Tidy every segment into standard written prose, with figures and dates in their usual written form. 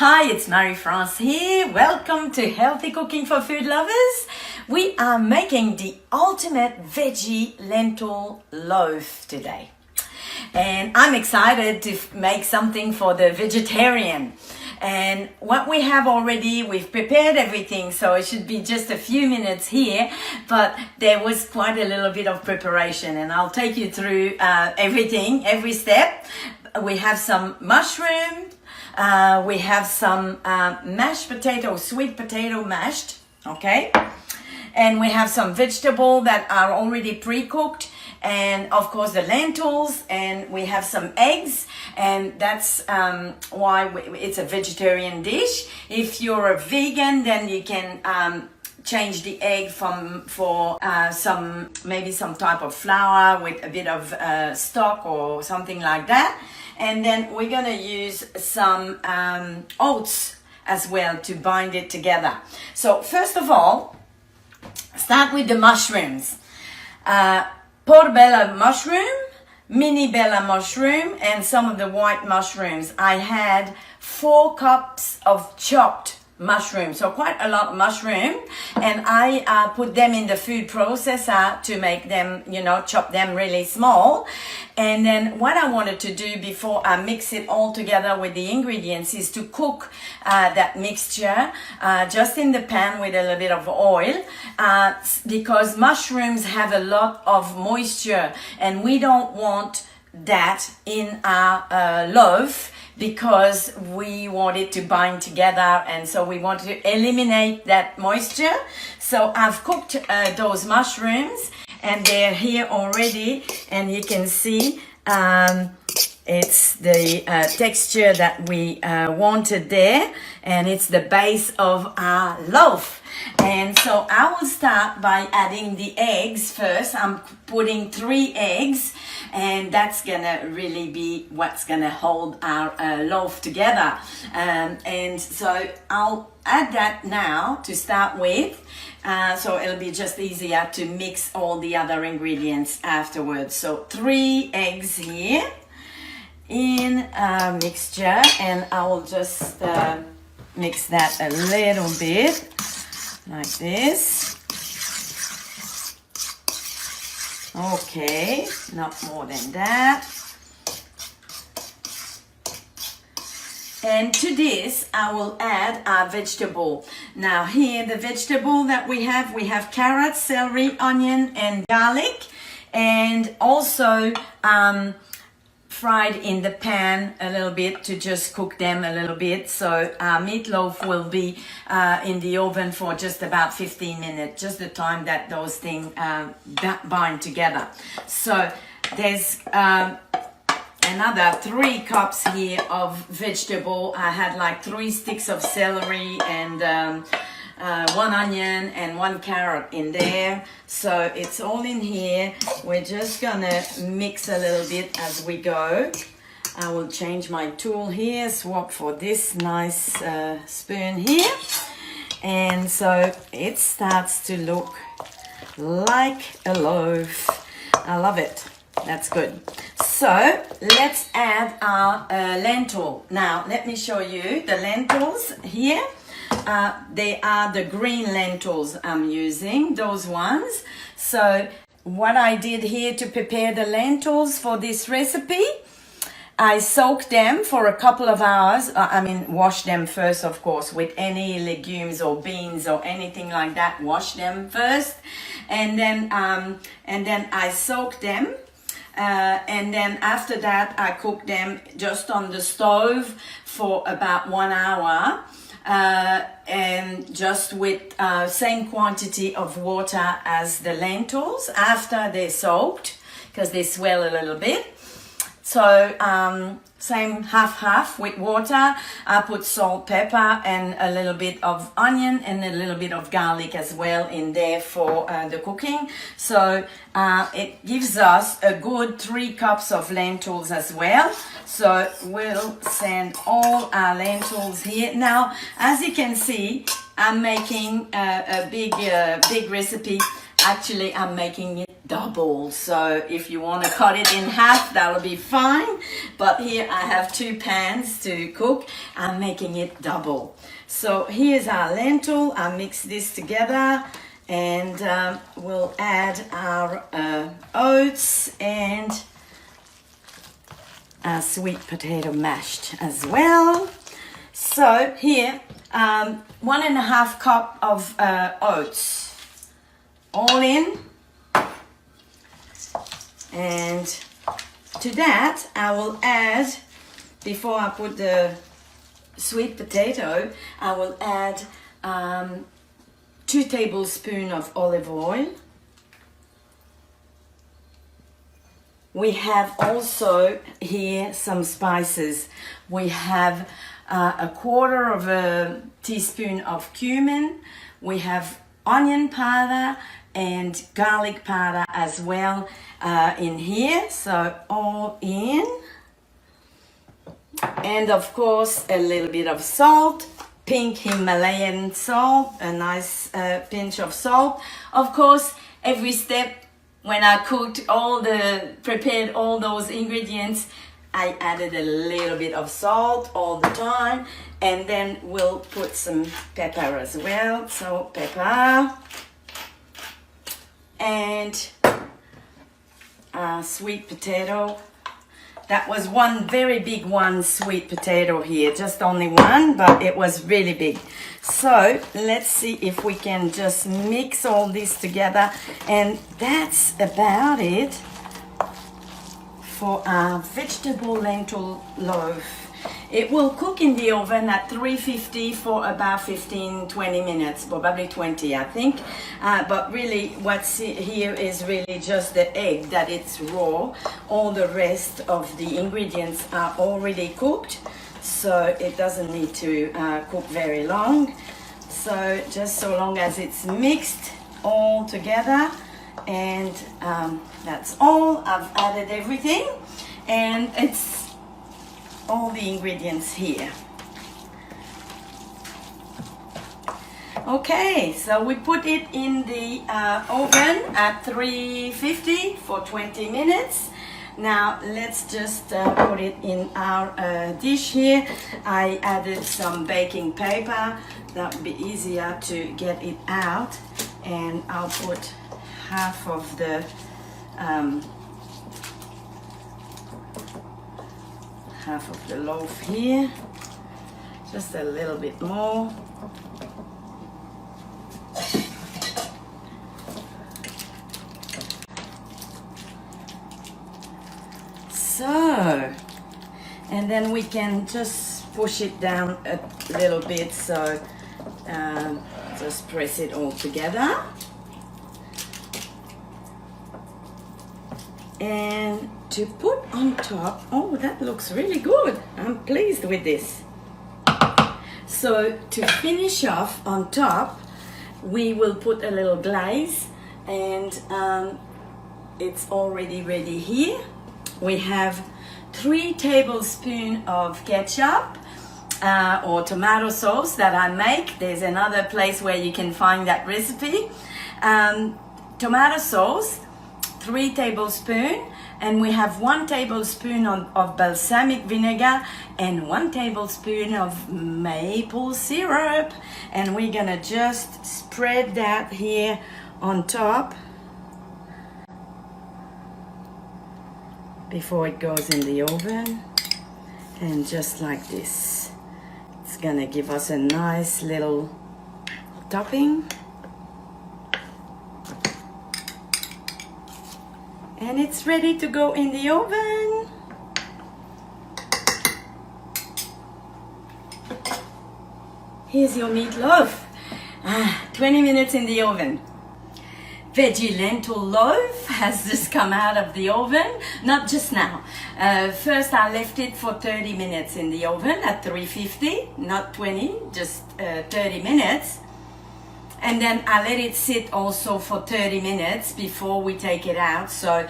Hi, it's Marie-France here. Welcome to Healthy Cooking for Food Lovers. We are making the ultimate veggie lentil loaf today. And I'm excited to make something for the vegetarian. And what we have already, we've prepared everything, so it should be just a few minutes here, but there was quite a little bit of preparation, and I'll take you through everything, every step. We have some mushroom, we have some mashed potato, sweet potato mashed, okay? And we have some vegetable that are already pre-cooked, and of course the lentils, and we have some eggs, and that's why it's a vegetarian dish. If you're a vegan, then you can change the egg for maybe some type of flour with a bit of stock or something like that. And then we're gonna use some oats as well to bind it together. So first of all, start with the mushrooms. Portobello mushroom, mini bella mushroom, and some of the white mushrooms. I had 4 cups of chopped mushroom, so quite a lot of mushroom, and I put them in the food processor to make them, chop them really small. And then what I wanted to do before I mix it all together with the ingredients is to cook that mixture just in the pan with a little bit of oil, because mushrooms have a lot of moisture, and we don't want that in our loaf, because we want it to bind together, and so we want to eliminate that moisture. So I've cooked those mushrooms, and they're here already, and you can see it's the texture that we wanted there, and it's the base of our loaf. And so I will start by adding the eggs first. I'm putting 3 eggs, and that's gonna really be what's gonna hold our loaf together. And so I'll add that now to start with, so it'll be just easier to mix all the other ingredients afterwards. So 3 eggs here in a mixture, and I will just mix that a little bit like this. Okay, not more than that. And to this, I will add our vegetable. Now here, the vegetable that we have carrots, celery, onion, and garlic, and also fried in the pan a little bit to just cook them a little bit. So our meatloaf will be in the oven for just about 15 minutes, just the time that those things bind together. So there's another 3 cups here of vegetable. I had like 3 sticks of celery and 1 onion and 1 carrot in there. So it's all in here. We're just gonna mix a little bit as we go. I will change my tool here, swap for this nice spoon here. And so it starts to look like a loaf. I love it. That's good. So let's add our lentil. Now let me show you the lentils here. They are the green lentils I'm using, those ones. So what I did here to prepare the lentils for this recipe, I soaked them for a couple of hours. Wash them first, of course, with any legumes or beans or anything like that. Wash them first, and then I soaked them. And then after that, I cooked them just on the stove for about 1 hour. And just with same quantity of water as the lentils after they're soaked, because they swell a little bit. So same half with water. I put salt, pepper, and a little bit of onion and a little bit of garlic as well in there for the cooking. So it gives us a good 3 cups of lentils as well. So we'll send all our lentils here. Now, as you can see, I'm making a big recipe. Actually, I'm making it double. So if you want to cut it in half, that'll be fine. But here I have 2 pans to cook. I'm making it double. So here's our lentil. I mix this together, and we'll add our oats and our sweet potato mashed as well. So here, 1.5 cup of oats, all in. And to that, I will add, before I put the sweet potato, I will add 2 tablespoons of olive oil. We have also here some spices. We have a 1/4 of a teaspoon of cumin. We have onion powder and garlic powder as well in here. So all in. And of course a little bit of salt, pink Himalayan salt, a nice pinch of salt. Of course, every step when I prepared all those ingredients, I added a little bit of salt all the time, and then we'll put some pepper as well. So pepper and sweet potato. That was one very big one, sweet potato here, just only one, but it was really big. So let's see if we can just mix all this together, and that's about it for our vegetable lentil loaf. It will cook in the oven at 350 for about 15-20 minutes, probably 20 I think. But really what's here is really just the egg, that it's raw. All the rest of the ingredients are already cooked, so it doesn't need to cook very long. So just so long as it's mixed all together, and that's all. I've added everything, and it's all the ingredients here. Okay, so we put it in the oven at 350 for 20 minutes. Now let's just put it in our dish here. I added some baking paper. That would be easier to get it out, and I'll put half of the loaf here, just a little bit more. So, and then we can just push it down a little bit, so just press it all together. And to put on top, oh, that looks really good. I'm pleased with this. So to finish off on top, we will put a little glaze, and it's already ready here. We have 3 tablespoons of ketchup or tomato sauce that I make. There's another place where you can find that recipe. Tomato sauce, 3 tablespoons, and we have 1 tablespoon of balsamic vinegar and 1 tablespoon of maple syrup, and we're gonna just spread that here on top before it goes in the oven, and just like this, it's gonna give us a nice little topping. And it's ready to go in the oven. Here's your meatloaf. 20 minutes in the oven. Veggie lentil loaf has just come out of the oven, not just now. First I left it for 30 minutes in the oven at 350, not 20, just 30 minutes. And then I let it sit also for 30 minutes before we take it out. So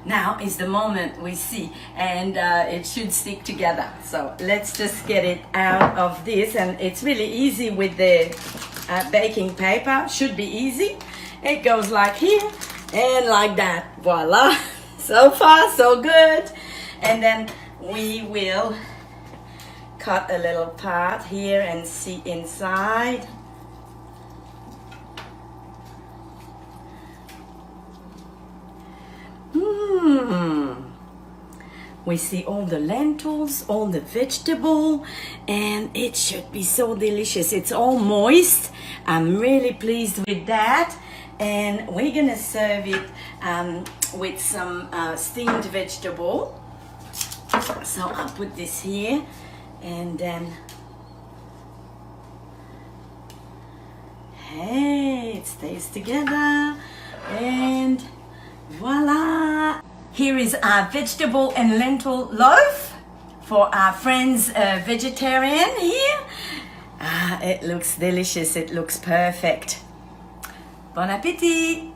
now is the moment we see, and it should stick together. So let's just get it out of this, and it's really easy with the baking paper. Should be easy. It goes like here, And like that, voila. So far, so good. And then we will cut a little part here and see inside. We see all the lentils, all the vegetable, and it should be so delicious. It's all moist. I'm really pleased with that. And we're gonna serve it with some steamed vegetable. So I'll put this here, and then, hey, it stays together, and voila! Here is our vegetable and lentil loaf for our friends vegetarian here. It looks delicious, it looks perfect. Bon appétit!